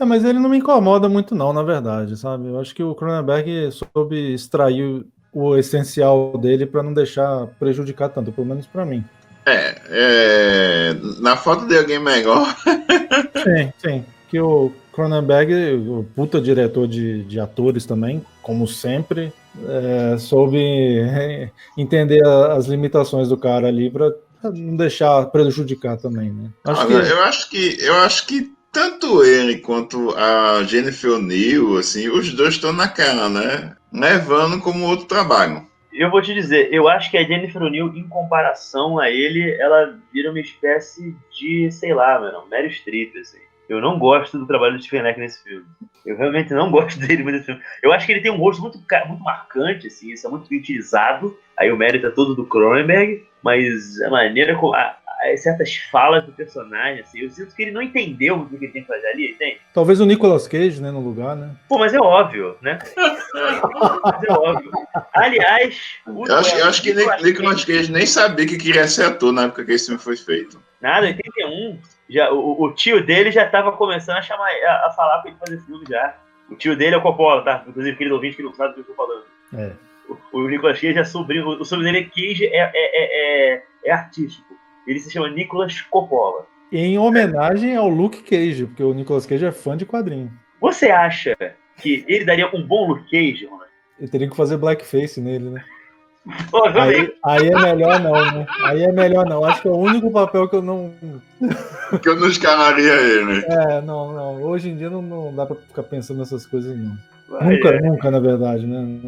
mas ele não me incomoda muito não, na verdade, sabe? Eu acho que o Cronenberg soube extrair o essencial dele para não deixar prejudicar tanto, pelo menos para mim. Na falta de alguém melhor... Sim. Que o Cronenberg, o puta diretor de atores também, como sempre, soube entender as limitações do cara ali para não deixar prejudicar também, né? Eu acho que tanto ele quanto a Jennifer O'Neill, assim, os dois estão naquela, né? Levando como outro trabalho. Eu vou te dizer, eu acho que a Jennifer O'Neill, em comparação a ele, ela vira uma espécie de, sei lá, mano, Meryl Streep, assim. Eu não gosto do trabalho do Stephen Leck nesse filme. Eu realmente não gosto dele nesse filme. Eu acho que ele tem um rosto muito marcante, assim, isso é muito utilizado. Aí o mérito é todo do Cronenberg, mas a maneira como... certas falas do personagem, assim, eu sinto que ele não entendeu o que ele tem que fazer ali, entende? Talvez o Nicolas Cage, né, no lugar, né? Pô, mas é óbvio, né? Mas é óbvio. Aliás... Eu acho que Nicolas Cage nem sabia que queria ser ator na época que esse filme foi feito. Nada, em 81, o tio dele já estava começando a falar pra ele fazer filme já. O tio dele é o Coppola, tá? Inclusive, aquele ouvinte que não sabe do que eu estou falando. O Nicolas Cage é sobrinho, o sobrinho dele Cage é artístico. Ele se chama Nicolas Coppola. Em homenagem ao Luke Cage, porque o Nicolas Cage é fã de quadrinho. Você acha que ele daria um bom Luke Cage, Ronald? Ele teria que fazer blackface nele, né? Pô, aí é melhor não, né? Aí é melhor não. Acho que é o único papel que eu não... que eu não escalaria ele. Não. Hoje em dia não dá pra ficar pensando nessas coisas, não. Nunca, na verdade, né?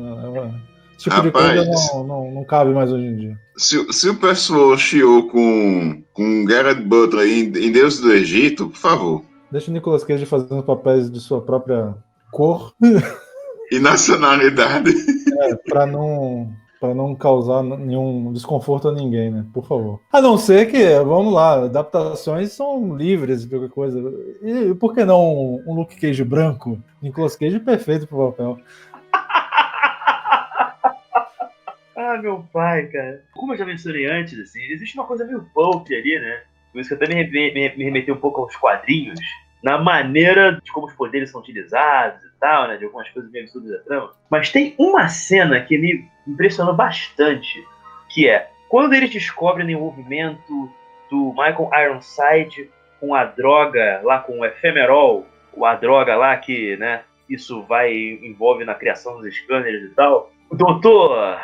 Esse tipo de coisa não cabe mais hoje em dia. Se o pessoal chiou com Garrett Butler em Deus do Egito, por favor. Deixa o Nicolas Cage fazendo papéis de sua própria cor, E nacionalidade. para não causar nenhum desconforto a ninguém, né? Por favor. A não ser que, vamos lá, adaptações são livres de qualquer coisa. E por que não um Luke Cage branco? Nicolas Cage perfeito pro papel. Ah, meu pai, cara. Como eu já mencionei antes, assim, existe uma coisa meio pulp ali, né? Por isso que eu até me remetei um pouco aos quadrinhos, na maneira de como os poderes são utilizados e tal, né? De algumas coisas meio absurdas da trama. Mas tem uma cena que me impressionou bastante, que é quando eles descobrem o envolvimento do Michael Ironside com a droga lá, com o Ephemerol, a droga lá que, né, isso envolve na criação dos scanners e tal. O doutor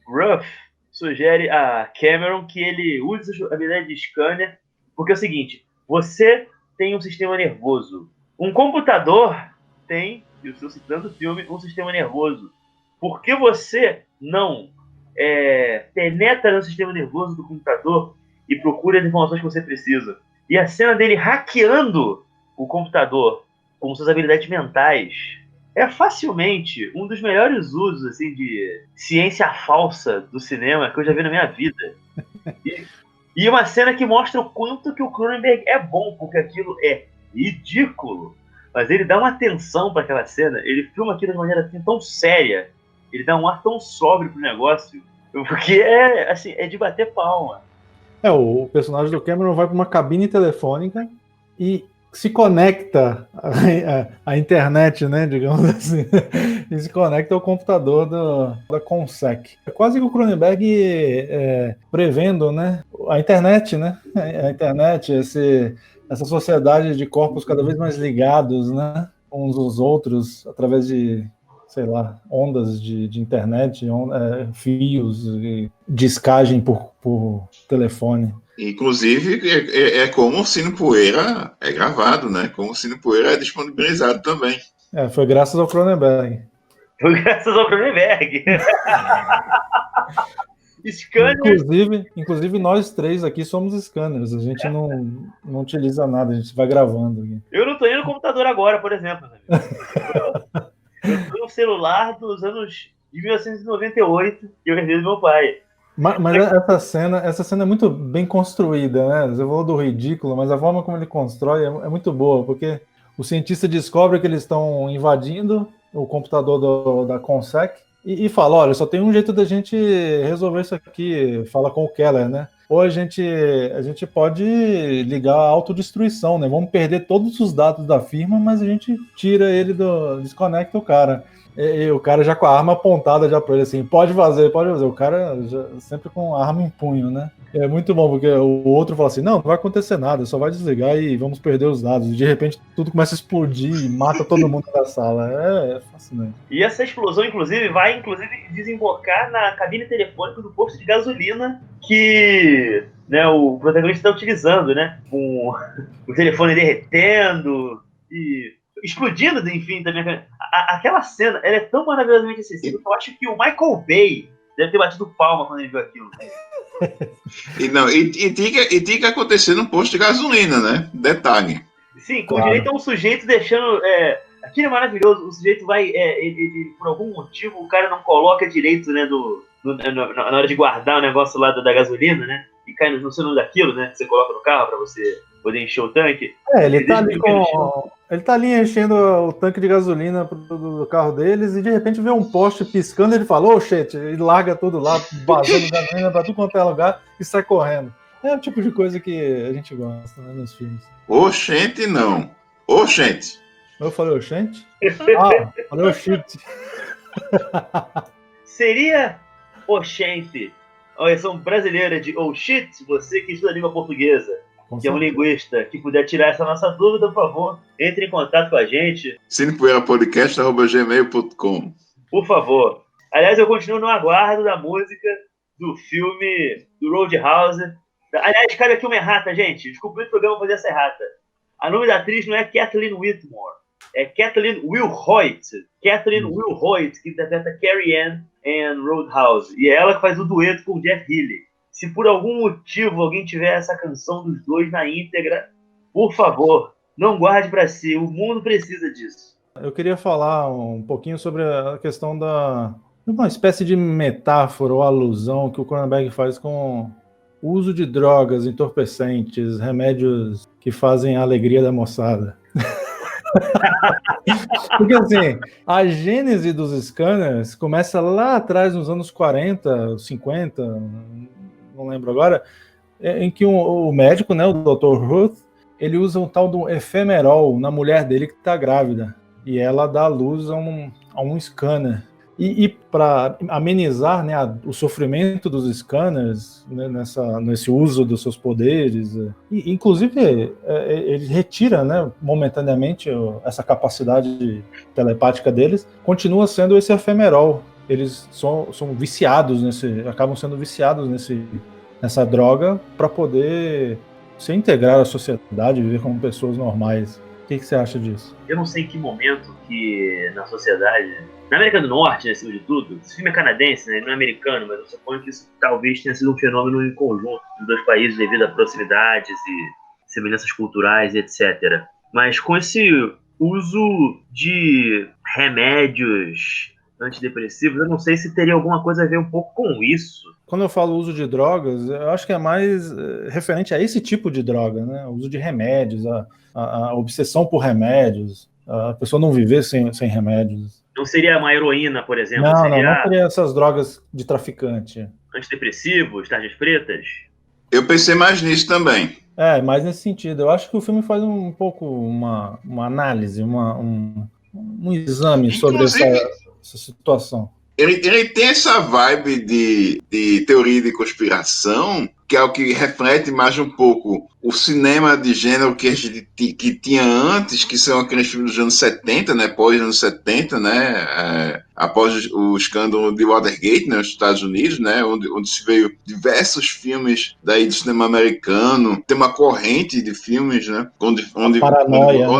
Ruff sugere a Cameron que ele use a habilidade de scanner, porque é o seguinte, você tem um sistema nervoso. Um computador tem, eu estou citando o filme, um sistema nervoso. Por que você não penetra no sistema nervoso do computador e procura as informações que você precisa? E a cena dele hackeando o computador com suas habilidades mentais é facilmente um dos melhores usos assim, de ciência falsa do cinema que eu já vi na minha vida. E uma cena que mostra o quanto que o Cronenberg é bom, porque aquilo é ridículo. Mas ele dá uma atenção para aquela cena, ele filma aquilo de maneira assim, tão séria, ele dá um ar tão sóbrio pro negócio, porque assim, é de bater palma. O personagem do Cameron vai para uma cabine telefônica e se conecta à internet, né, digamos assim, e se conecta ao computador da Consec. É quase que o Cronenberg prevendo, né, a internet, né, a internet, essa sociedade de corpos cada vez mais ligados, né, uns aos outros, através de, sei lá, ondas de internet, fios, discagem por telefone. Inclusive, é como o Cine Poeira é gravado, né? Como o Cine Poeira é disponibilizado também. Foi graças ao Cronenberg. Foi graças ao Cronenberg. Scanners. Inclusive, nós três aqui somos scanners. A gente não utiliza nada, a gente vai gravando aqui. Eu não tô indo no computador agora, por exemplo. Eu tô no celular dos anos de 1998 que eu herdei do meu pai. Mas essa cena é muito bem construída, né? Você falou do ridículo, mas a forma como ele constrói é muito boa, porque o cientista descobre que eles estão invadindo o computador da Consec e fala, olha, só tem um jeito da gente resolver isso aqui, fala com o Keller, né? Ou a gente pode ligar a autodestruição, né? Vamos perder todos os dados da firma, mas a gente tira ele desconecta o cara. E o cara já com a arma apontada já pra ele, assim, pode fazer. O cara já, sempre com a arma em punho, né? É muito bom, porque o outro fala assim, não vai acontecer nada, só vai desligar e vamos perder os dados. E de repente tudo começa a explodir e mata todo mundo da sala. É fascinante. E essa explosão, inclusive, vai desembocar na cabine telefônica do posto de gasolina que, né, o protagonista está utilizando, né? Com o telefone derretendo e explodindo, enfim, também. Aquela cena, ela é tão maravilhosamente acessível que eu acho que o Michael Bay deve ter batido palma quando ele viu aquilo. E tinha que acontecer num posto de gasolina, né? Detalhe. Sim, com direito a um sujeito deixando... aquilo é maravilhoso, o sujeito vai... ele, por algum motivo, o cara não coloca direito, né, na hora de guardar o negócio lá da gasolina, né? E cai no seu nome daquilo, né? Que você coloca no carro pra você poder encher o tanque. Ele tá ali enchendo o tanque de gasolina do carro deles e de repente vê um poste piscando e ele fala, oh shit, e larga tudo lá, vazando gasolina pra tudo quanto é lugar e sai correndo. É o tipo de coisa que a gente gosta, né, nos filmes. Oxente, não. Oxente. Eu falei oxente? Falei oxente. Seria oxente a versão brasileira de oh shit, você que estuda a língua portuguesa, que é um linguista, que puder tirar essa nossa dúvida, por favor, entre em contato com a gente. cinepoeirapodcast@gmail.com. Por favor. Aliás, eu continuo no aguardo da música do filme do Roadhouse. Aliás, cabe aqui uma errata, gente. Desculpa o programa fazer essa errata. A nome da atriz não é Kathleen Whitmore, é Kathleen Wilhoit. Kathleen Wilhoit, que interpreta Carrie Ann em Roadhouse. E é ela que faz o dueto com o Jeff Healey. Se por algum motivo alguém tiver essa canção dos dois na íntegra, por favor, Não guarde pra si, o mundo precisa disso. Eu queria falar um pouquinho sobre a questão da uma espécie de metáfora ou alusão que o Cronenberg faz com o uso de drogas, entorpecentes, remédios que fazem a alegria da moçada. Porque assim, a gênese dos scanners começa lá atrás, nos anos 40, 50, não lembro agora, em que o médico, né, o Dr. Ruth, ele usa um tal do efemerol na mulher dele que está grávida. E ela dá luz a um scanner. E para amenizar, né, o sofrimento dos scanners, né, nesse uso dos seus poderes, inclusive ele retira, né, momentaneamente essa capacidade telepática deles, continua sendo esse efemerol. Eles são viciados acabam sendo viciados nessa droga para poder se integrar à sociedade, viver como pessoas normais. O que você acha disso? Eu não sei em que momento que na sociedade, na América do Norte, né, acima de tudo, esse filme é canadense, né, não é americano, mas eu suponho que isso talvez tenha sido um fenômeno em conjunto dos dois países devido a proximidades e semelhanças culturais, etc. Mas com esse uso de remédios antidepressivos, eu não sei se teria alguma coisa a ver um pouco com isso. Quando eu falo uso de drogas, eu acho que é mais referente a esse tipo de droga, né? O uso de remédios, a obsessão por remédios, a pessoa não viver sem remédios. Não seria uma heroína, por exemplo? Não seria seria essas drogas de traficante. Antidepressivos, tarjas pretas? Eu pensei mais nisso também. Mais nesse sentido. Eu acho que o filme faz um pouco uma análise, um exame sobre essa situação. Ele tem essa vibe de teoria de conspiração, que é o que reflete mais um pouco o cinema de gênero que a gente que tinha antes, que são aqueles filmes dos anos 70, né, pós-anos 70, né, após o escândalo de Watergate, né, nos Estados Unidos, né, onde se veio diversos filmes daí do cinema americano, tem uma corrente de filmes, né, onde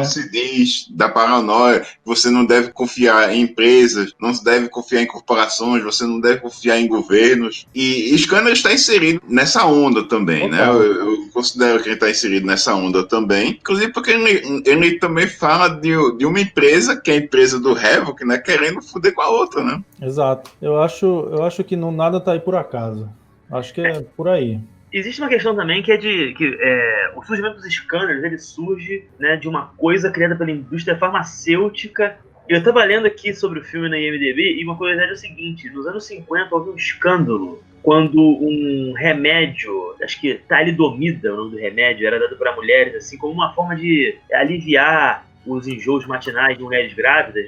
se diz da paranoia, você não deve confiar em empresas, não deve confiar em corporações, você não deve confiar em governos, e Scanner está inserido nessa onda também, né, eu considero que ele está inserido nessa onda também, inclusive porque ele também fala de uma empresa, que é a empresa do Havoc, né, querendo foder com a outra, né? Exato. Eu acho que nada está aí por acaso. Acho que é por aí. Existe uma questão também que é o surgimento dos scanners, ele surge, né, de uma coisa criada pela indústria farmacêutica. Eu estava lendo aqui sobre o filme na IMDb e uma curiosidade é o seguinte: nos anos 50 houve um escândalo quando um remédio, acho que talidomida, o nome do remédio, era dado para mulheres assim como uma forma de aliviar os enjoos matinais de mulheres grávidas.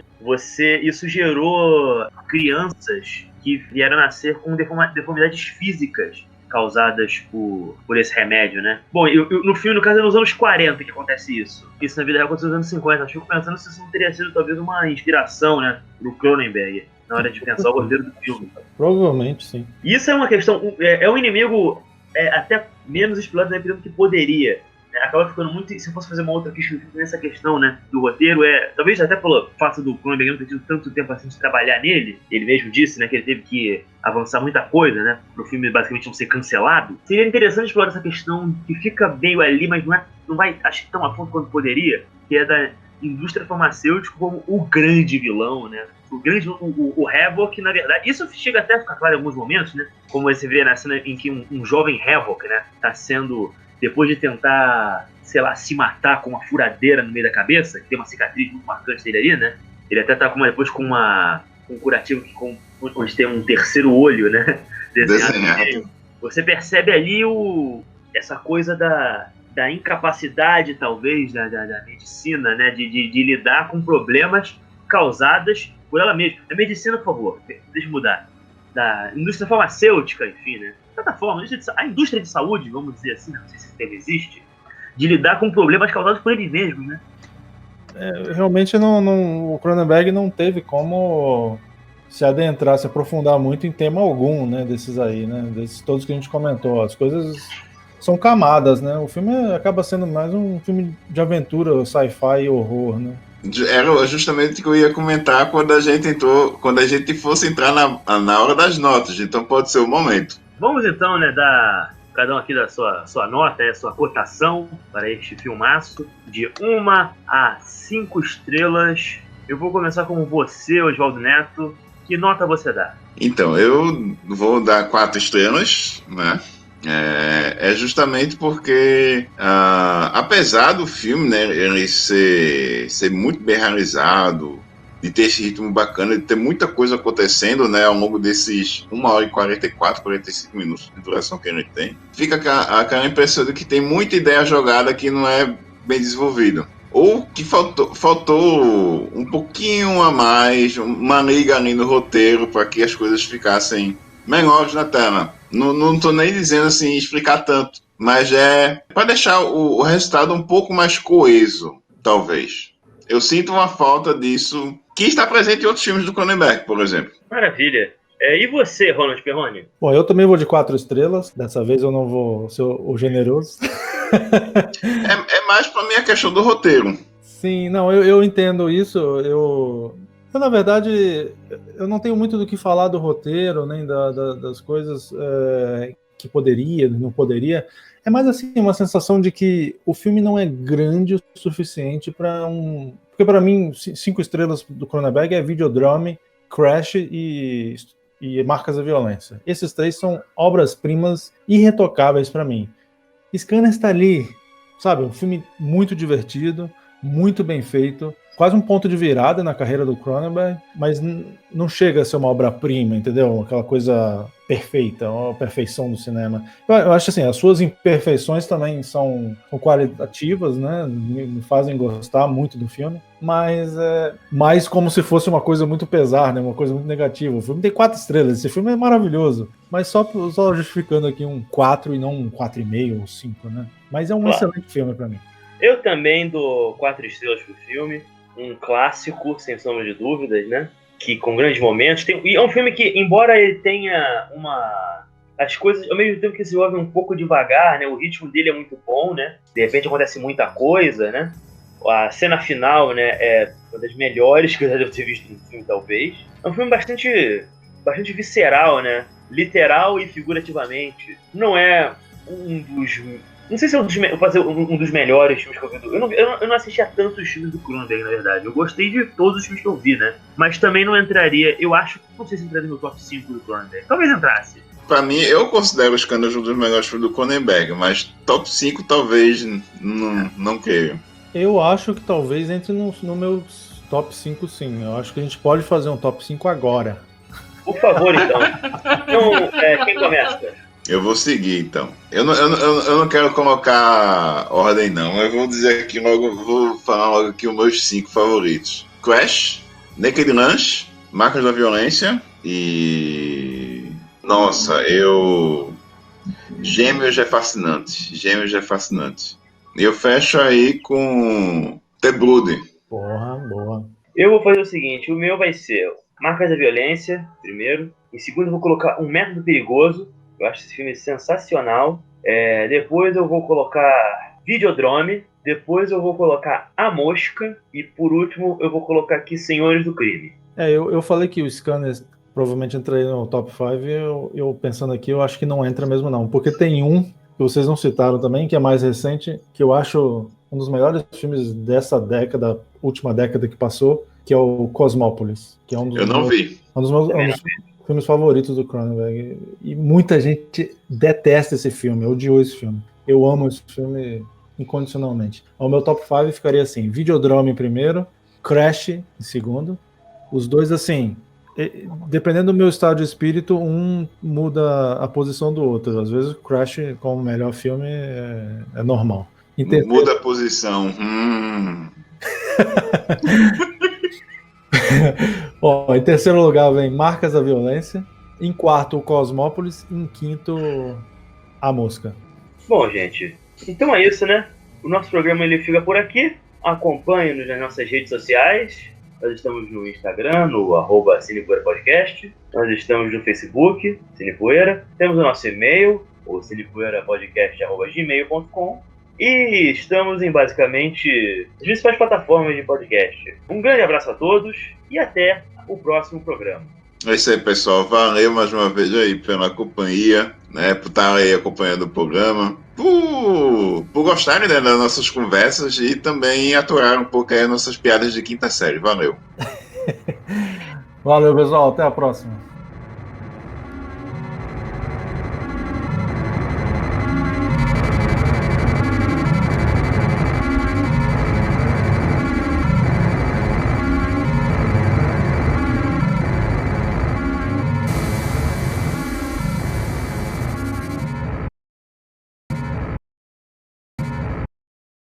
Isso gerou crianças que vieram a nascer com deformidades físicas causadas por esse remédio, né? Bom, no filme, no caso, é nos anos 40 que acontece isso. Isso na vida real aconteceu nos anos 50. Eu fico pensando se isso não teria sido talvez uma inspiração, né, pro Cronenberg, na hora de pensar o roteiro do filme. Provavelmente, sim. Isso é uma questão... É um inimigo até menos explorado, né, que poderia. Acaba ficando muito... Se eu fosse fazer uma outra questão nessa questão, né, do roteiro, talvez até pelo fato do Cronenberg não ter tido tanto tempo assim de trabalhar nele, ele mesmo disse, né, que ele teve que avançar muita coisa, né, pro filme basicamente não ser cancelado. Seria interessante explorar essa questão que fica meio ali, mas não vai, acho que tão a fundo quanto poderia, que é da indústria farmacêutica como o grande vilão, né? O Havoc, na verdade, isso chega até a ficar claro em alguns momentos, né? Como você vê na cena em que um jovem Havoc, né, tá sendo... Depois de tentar, sei lá, se matar com uma furadeira no meio da cabeça, que tem uma cicatriz muito marcante dele ali, né? Ele até tá depois com um curativo onde tem um terceiro olho, né? Desenhado. Você percebe ali essa coisa da incapacidade, talvez, da medicina, né? De lidar com problemas causados por ela mesma. A medicina, por favor, deixa eu mudar. Da indústria farmacêutica, enfim, né? De certa forma, a indústria de saúde, vamos dizer assim, não sei se esse termo existe, de lidar com problemas causados por ele mesmo, né? Realmente o Cronenberg não teve como se adentrar, se aprofundar muito em tema algum, né, desses aí, né, desses todos que a gente comentou. As coisas são camadas, né? O filme acaba sendo mais um filme de aventura, sci-fi e horror, né? Era justamente o que eu ia comentar quando a gente fosse entrar na hora das notas, então pode ser o momento. Vamos então, né, dar cada um aqui da sua nota, a sua cotação para este filmaço, de 1 a 5 estrelas. Eu vou começar com você, Oswaldo Neto. Que nota você dá? Então, eu vou dar 4 estrelas, né? É justamente porque, apesar do filme, né, ele ser muito bem realizado, de ter esse ritmo bacana, de ter muita coisa acontecendo, né, ao longo desses 1 hora e 44, 45 minutos de duração que ele tem, fica aquela impressão de que tem muita ideia jogada que não é bem desenvolvida. Ou que faltou um pouquinho a mais, uma liga ali no roteiro para que as coisas ficassem melhores na tela. Não tô nem dizendo assim, explicar tanto, mas é para deixar o resultado um pouco mais coeso, talvez. Eu sinto uma falta disso, que está presente em outros filmes do Cronenberg, por exemplo. Maravilha. E você, Ronald Perrone? Bom, eu também vou de 4 estrelas. Dessa vez eu não vou ser o generoso. É mais para mim a questão do roteiro. Sim, não, eu entendo isso. Eu, na verdade, eu não tenho muito do que falar do roteiro, nem das coisas que poderia, não poderia. É mais assim, uma sensação de que o filme não é grande o suficiente para um... Porque para mim, 5 estrelas do Cronenberg é Videodrome, Crash e Marcas da Violência. Esses 3 são obras-primas irretocáveis para mim. Scanner está ali, sabe? Um filme muito divertido, muito bem feito, quase um ponto de virada na carreira do Cronenberg, mas não chega a ser uma obra-prima, entendeu? Aquela coisa perfeita, uma perfeição do cinema. Eu acho assim, as suas imperfeições também são qualitativas, né? Me fazem gostar muito do filme, mas é mais como se fosse uma coisa muito pesada, né? Uma coisa muito negativa. O filme tem 4 estrelas, esse filme é maravilhoso, mas só justificando aqui um 4 e não um 4,5 ou 5, né? Mas é um excelente filme para mim. Eu também dou 4 estrelas pro filme. Um clássico, sem sombra de dúvidas, né? Que com grandes momentos. E é um filme que, embora ele tenha as coisas, ao mesmo tempo que se ouve um pouco devagar, né? O ritmo dele é muito bom, né? De repente acontece muita coisa, né? A cena final, né? É uma das melhores que eu já devo ter visto no filme, talvez. É um filme bastante visceral, né? Literal e figurativamente. Não é um dos... Não sei se é um dos melhores filmes que eu vi. Eu não assisti a tantos filmes do Cronenberg, na verdade. Eu gostei de todos os filmes que eu vi, né? Mas também não entraria... Eu acho... Não sei se entraria no top 5 do Cronenberg. Talvez entrasse. Pra mim, eu considero Os Cândidos um dos melhores filmes do Cronenberg, mas top 5 talvez não queira. Eu acho que talvez entre no meu top 5, sim. Eu acho que a gente pode fazer um top 5 agora. Por favor, então. Então, quem começa? Eu vou seguir, então. Eu não quero colocar ordem, não. Eu vou dizer aqui logo, vou falar logo aqui os meus 5 favoritos. Crash, Naked Lunch, Marcas da Violência e... Nossa, Gêmeos é fascinante. E eu fecho aí com The Blood. Boa. Eu vou fazer o seguinte, o meu vai ser Marcas da Violência, primeiro. Em segundo eu vou colocar Um Método Perigoso. Eu acho esse filme sensacional. Depois eu vou colocar Videodrome. Depois eu vou colocar A Mosca. E por último eu vou colocar aqui Senhores do Crime. Eu falei que o Scanner provavelmente entraria no top 5. Eu pensando aqui, eu acho que não entra mesmo não. Porque tem um que vocês não citaram também, que é mais recente, que eu acho um dos melhores filmes dessa década, última década que passou, que é o Cosmópolis. Que é um dos eu não vi. Um dos meus filmes favoritos do Cronenberg. E muita gente detesta esse filme, odiou esse filme. Eu amo esse filme incondicionalmente. O meu top 5 ficaria assim: Videodrome em primeiro, Crash em segundo. Os dois, assim, dependendo do meu estado de espírito, um muda a posição do outro. Às vezes, Crash, como melhor filme, é normal. Muda a posição. Bom, em terceiro lugar vem Marcas da Violência. Em quarto, o Cosmópolis. Em quinto, A Mosca. Bom, gente, então é isso, né? O nosso programa ele fica por aqui. Acompanhe-nos nas nossas redes sociais. Nós estamos no Instagram, no @cinepoeirapodcast. Nós estamos no Facebook, Cinepoeira. Temos o nosso e-mail, o cinepoeirapodcast@gmail.com. E estamos em basicamente as principais plataformas de podcast. Um grande abraço a todos e até o próximo programa. É isso aí, pessoal. Valeu mais uma vez aí pela companhia. né, por estar aí acompanhando o programa, por gostarem, né, das nossas conversas e também aturar um pouco aí as nossas piadas de quinta série. Valeu. Valeu, pessoal. Até a próxima.